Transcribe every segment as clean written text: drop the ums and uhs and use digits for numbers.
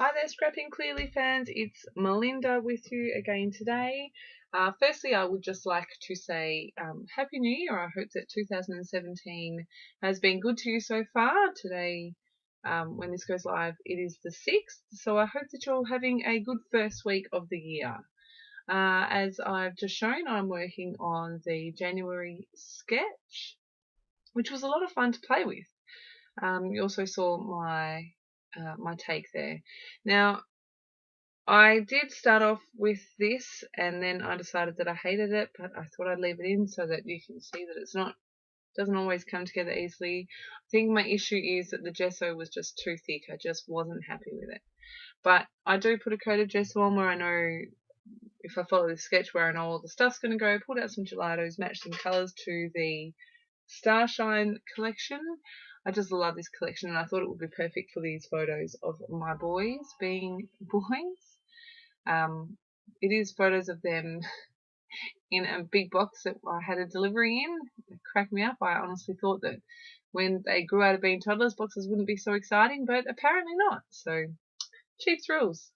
Hi there, ScrappingClearly fans. It's Melinda with you again today. Firstly, I would just like to say Happy New Year. I hope that 2017 has been good to you so far. Today, when this goes live, it is the 6th, so I hope that you're all having a good first week of the year. As I've just shown, I'm working on the January sketch, which was a lot of fun to play with. You also saw my take there. Now, I did start off with this, and then I decided that I hated it, but I thought I'd leave it in so that you can see that doesn't always come together easily. I think my issue is that the gesso was just too thick. I just wasn't happy with it. But I do put a coat of gesso on where I know, if I follow this sketch, where I know all the stuff's going to go. Pulled out some gelatos, matched some colours to the Starshine collection. I just love this collection, and I thought it would be perfect for these photos of my boys being boys. It is photos of them in a big box that I had a delivery in. It cracked me up. I honestly thought that when they grew out of being toddlers, boxes wouldn't be so exciting, but apparently not. So, cheap thrills.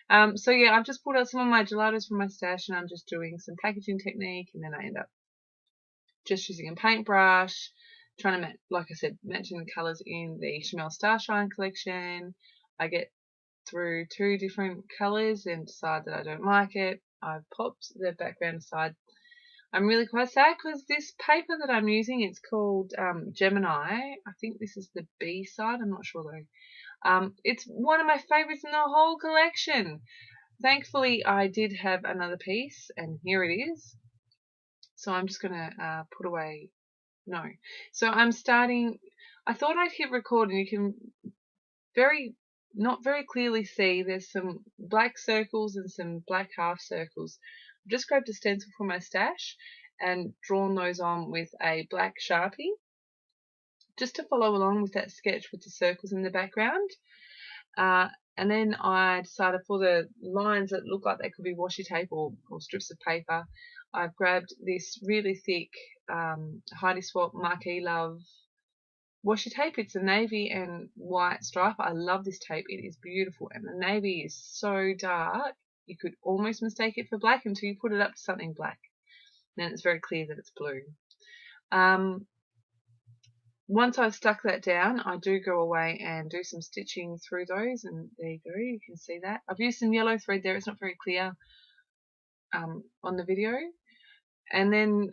So yeah, I've just pulled out some of my gelatos from my stash, and I'm just doing some packaging technique, and then I end up just using a paintbrush, trying to, like I said, matching the colours in the Chanel Starshine collection. I get through 2 different colours and decide that I don't like it. I've popped the background aside. I'm really quite sad because this paper that I'm using, it's called Gemini. I think this is the B side. I'm not sure though. It's one of my favourites in the whole collection. Thankfully, I did have another piece, and here it is. So I'm just going to put away. No. So I'm starting. I thought I'd hit record, and you can not very clearly see there's some black circles and some black half circles. I've just grabbed a stencil from my stash and drawn those on with a black Sharpie just to follow along with that sketch with the circles in the background. And then I decided for the lines that look like they could be washi tape or strips of paper, I've grabbed this really thick Heidi Swap Marquee Love washi tape. It's a navy and white stripe. I love this tape. It is beautiful, and the navy is so dark you could almost mistake it for black until you put it up to something black. Then it's very clear that it's blue. Once I've stuck that down, I do go away and do some stitching through those, and there you go, you can see that. I've used some yellow thread there. It's not very clear on the video. And then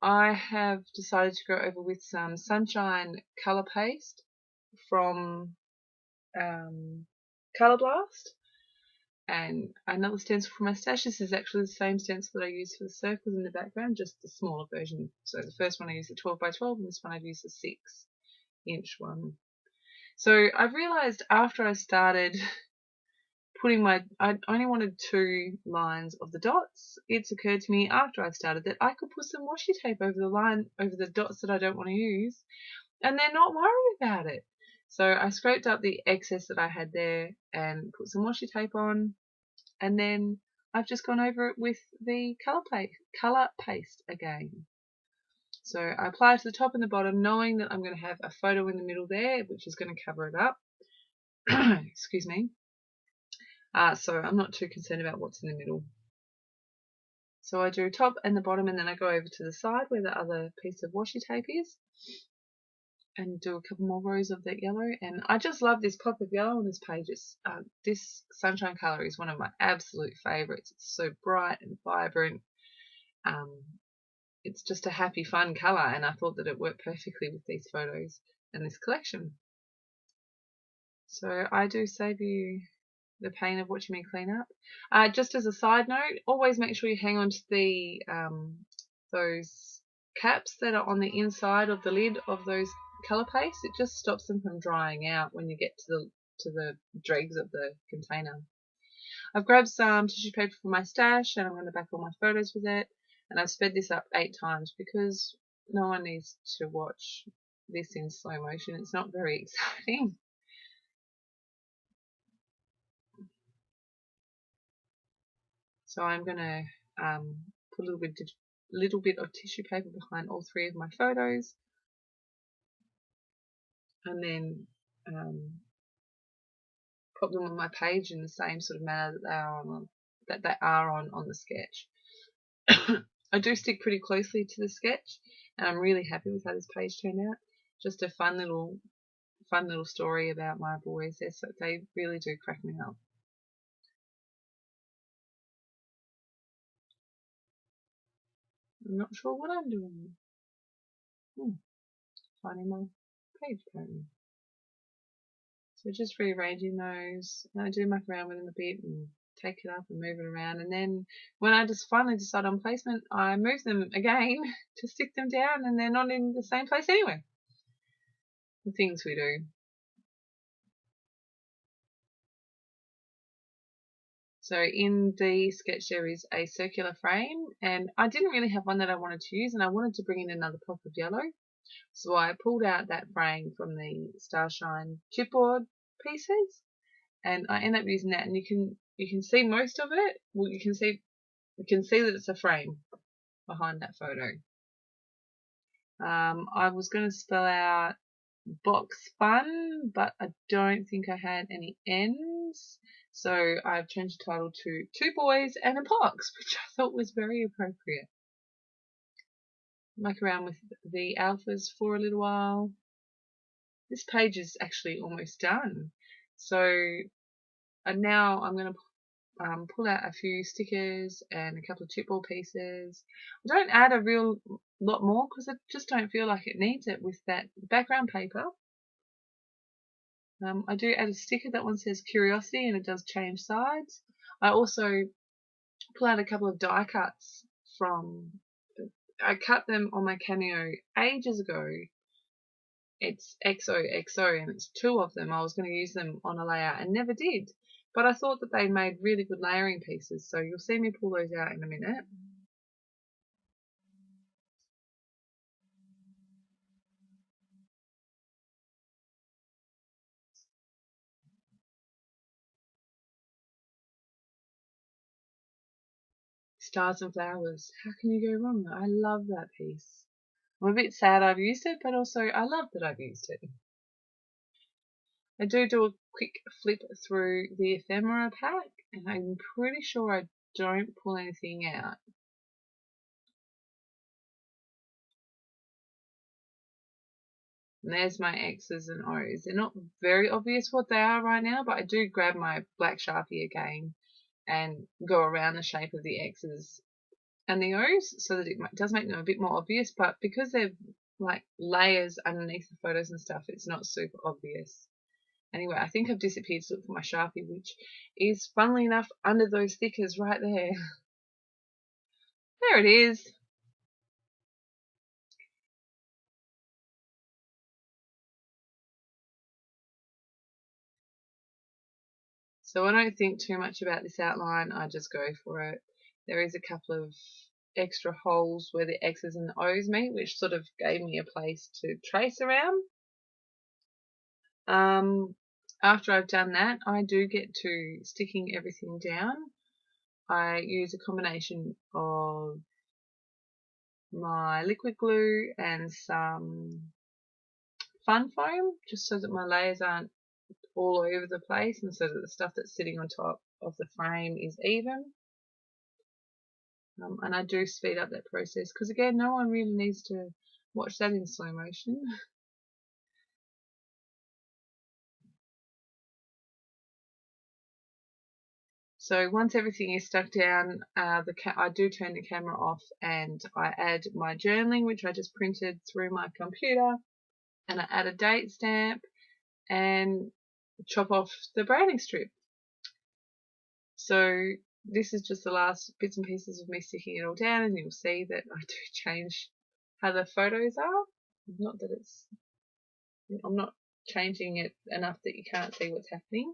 I have decided to go over with some Sunshine colour paste from Colour Blast, and another stencil from my stash. This is actually the same stencil that I used for the circles in the background, just the smaller version. So the first one I used the 12 by 12, and this one I've used the 6-inch one. So I've realised after I started putting I only wanted 2 lines of the dots. It's occurred to me after I started that I could put some washi tape over the line, over the dots that I don't want to use, and then not worry about it. So I scraped up the excess that I had there and put some washi tape on, and then I've just gone over it with the colour paste again. So I apply it to the top and the bottom, knowing that I'm going to have a photo in the middle there, which is going to cover it up. Excuse me. So I'm not too concerned about what's in the middle. So I do top and the bottom, and then I go over to the side where the other piece of washi tape is, and do a couple more rows of that yellow. And I just love this pop of yellow on this page. This Sunshine colour is one of my absolute favourites. It's so bright and vibrant. It's just a happy, fun colour, and I thought that it worked perfectly with these photos and this collection. So I do save you the pain of watching me clean up. Just as a side note, always make sure you hang on to the those caps that are on the inside of the lid of those colour pastes. It just stops them from drying out when you get to the dregs of the container. I've grabbed some tissue paper from my stash, and I'm going to back all my photos with it, and I've sped this up 8 times because no one needs to watch this in slow motion. It's not very exciting. So I'm going to put a little bit of tissue paper behind all 3 of my photos, and then pop them on my page in the same sort of manner that they are on the sketch. I do stick pretty closely to the sketch, and I'm really happy with how this page turned out. Just a fun little story about my boys. They really do crack me up. I'm not sure what I'm doing. Finding my page apparently. So just rearranging those, and I do muck around with them a bit and take it up and move it around, and then when I just finally decide on placement, I move them again to stick them down, and they're not in the same place anyway. The things we do. So in the sketch there is a circular frame, and I didn't really have one that I wanted to use, and I wanted to bring in another pop of yellow. So I pulled out that frame from the Starshine chipboard pieces, and I end up using that, and you can see most of it. Well, you can see that it's a frame behind that photo. I was going to spell out box fun, but I don't think I had any ends, so I've changed the title to Two Boys and a Box, which I thought was very appropriate. Muck around with the alphas for a little while. This page is actually almost done, so now I'm going to pull out a few stickers and a couple of chipboard pieces. I don't add a real lot more because I just don't feel like it needs it with that background paper. I do add a sticker. That one says Curiosity, and it does change sides. I also pull out a couple of die cuts I cut them on my Cameo ages ago. It's XOXO, and it's 2 of them. I was going to use them on a layout and never did, but I thought that they made really good layering pieces, so you'll see me pull those out in a minute. Stars and Flowers. How can you go wrong? I love that piece. I'm a bit sad I've used it, but also I love that I've used it. I do a quick flip through the ephemera pack, and I'm pretty sure I don't pull anything out. And there's my X's and O's. They're not very obvious what they are right now, but I do grab my black Sharpie again and go around the shape of the X's and the O's so that it does make them a bit more obvious, but because they're like layers underneath the photos and stuff, it's not super obvious. Anyway, I think I've disappeared to look for my Sharpie, which is, funnily enough, under those stickers right there. There it is. So I don't think too much about this outline, I just go for it. There is a couple of extra holes where the X's and the O's meet, which sort of gave me a place to trace around. After I've done that, I do get to sticking everything down. I use a combination of my liquid glue and some fun foam, just so that my layers aren't all over the place and so that the stuff that's sitting on top of the frame is even. And I do speed up that process because, again, no one really needs to watch that in slow motion. So once everything is stuck down, I do turn the camera off and I add my journaling, which I just printed through my computer, and I add a date stamp and chop off the branding strip. So this is just the last bits and pieces of me sticking it all down, and you'll see that I do change how the photos are. Not that I'm not changing it enough that you can't see what's happening.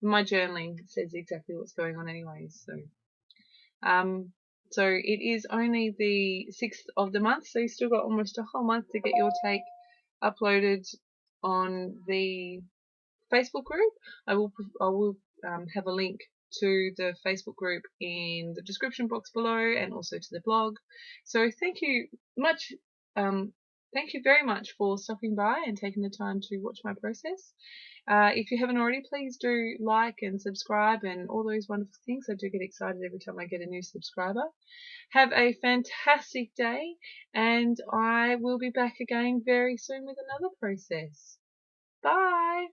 My journaling says exactly what's going on anyway, so it is only the 6th of the month, so you've still got almost a whole month to get your take uploaded on the Facebook group. I will have a link to the Facebook group in the description box below, and also to the blog. So thank you thank you very much for stopping by and taking the time to watch my process. If you haven't already, please do like and subscribe and all those wonderful things. I do get excited every time I get a new subscriber. Have a fantastic day, and I will be back again very soon with another process. Bye!